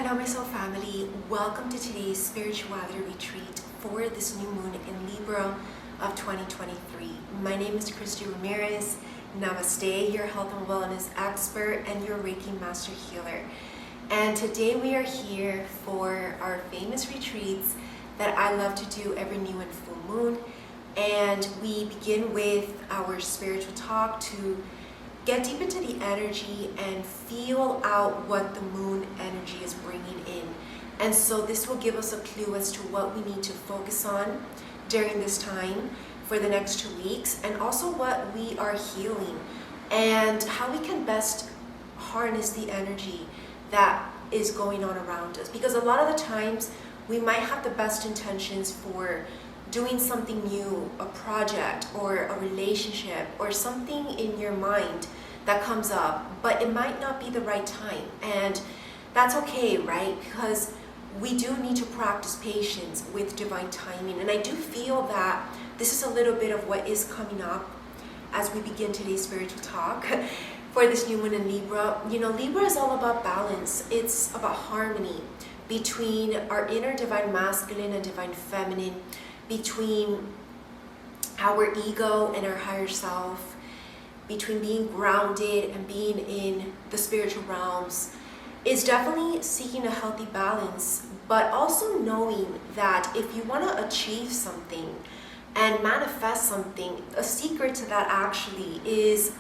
Hello my soul family, welcome to today's spirituality retreat for this new moon in Libra of 2023. My name is Christie Ramirez. Namaste, your health and wellness expert and your Reiki master healer. And today we are here for our famous retreats that I love to do every new and full moon. And we begin with our spiritual talk to get deep into the energy and feel out what the moon energy is bringing in. And so this will give us a clue as to what we need to focus on during this time for the next 2 weeks, and also what we are healing and how we can best harness the energy that is going on around us. Because a lot of the times we might have the best intentions for doing something new, a project or a relationship or something in your mind that comes up, but it might not be the right time. And that's okay, right? Because we do need to practice patience with divine timing. And I do feel that this is a little bit of what is coming up as we begin today's spiritual talk for this new moon in Libra. You know, Libra is all about balance. It's about harmony between our inner divine masculine and divine feminine, between our ego and our higher self, between being grounded and being in the spiritual realms. Is definitely seeking a healthy balance, but also knowing that if you want to achieve something and manifest something, a secret to that actually is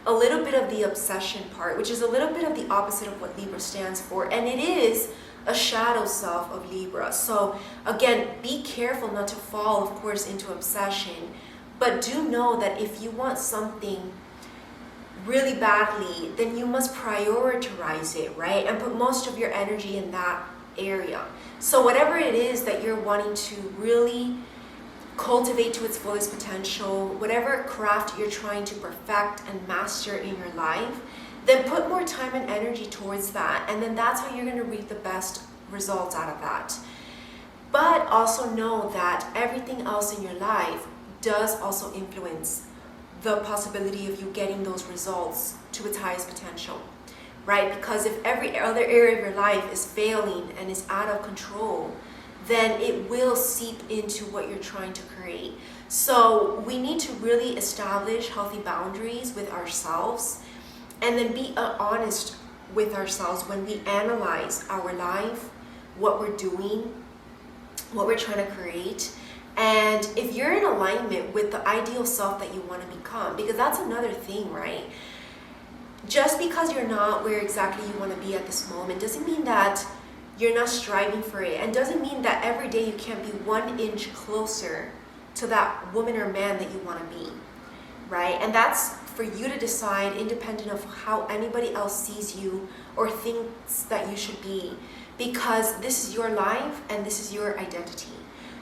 a little bit of the obsession part, which is a little bit of the opposite of what Libra stands for, and it is a shadow self of Libra. So again, be careful not to fall, of course, into obsession, but do know that if you want something really badly, then you must prioritize it, right? And put most of your energy in that area. So whatever it is that you're wanting to really cultivate to its fullest potential, whatever craft you're trying to perfect and master in your life, then put more time and energy towards that, and then that's how you're going to reap the best results out of that. But also know that everything else in your life does also influence the possibility of you getting those results to its highest potential, right? Because if every other area of your life is failing and is out of control, then it will seep into what you're trying to create. So we need to really establish healthy boundaries with ourselves, and then be honest with ourselves when we analyze our life, what we're doing, what we're trying to create. And if you're in alignment with the ideal self that you want to become, because that's another thing, right? Just because you're not where exactly you want to be at this moment doesn't mean that you're not striving for it, and doesn't mean that every day you can't be 1 inch closer to that woman or man that you want to be, right? And that's for you to decide, independent of how anybody else sees you or thinks that you should be, because this is your life and this is your identity.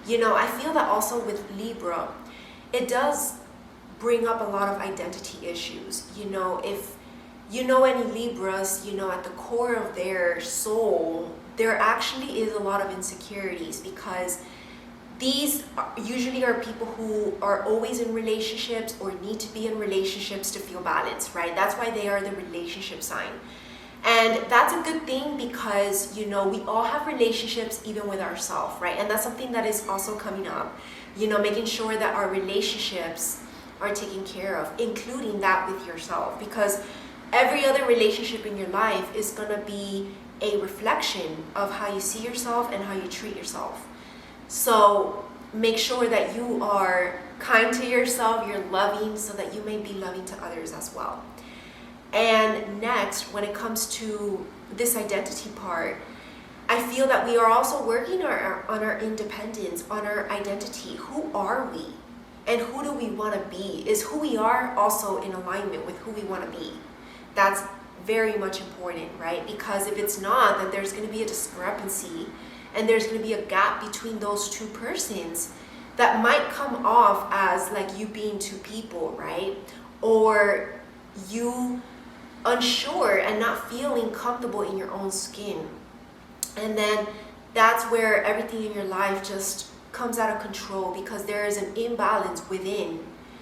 You know, I feel that also with Libra, it does bring up a lot of identity issues. You know, if you know any Libras, you know, at the core of their soul, there actually is a lot of insecurities, because these usually are people who are always in relationships or need to be in relationships to feel balanced, right? That's why they are the relationship sign. And that's a good thing, because, you know, we all have relationships even with ourselves, right? And that's something that is also coming up, you know, making sure that our relationships are taken care of, including that with yourself, because every other relationship in your life is going to be a reflection of how you see yourself and how you treat yourself. So make sure that you are kind to yourself, you're loving, so that you may be loving to others as well. And next, when it comes to this identity part, I feel that we are also working on our independence, on our identity. Who are we? And who do we want to be? Is who we are also in alignment with who we want to be? That's very much important, right? Because if it's not, then there's going to be a discrepancy, and there's going to be a gap between those two persons that might come off as like you being two people, right? Or you unsure and not feeling comfortable in your own skin. And then that's where everything in your life just comes out of control, because there is an imbalance within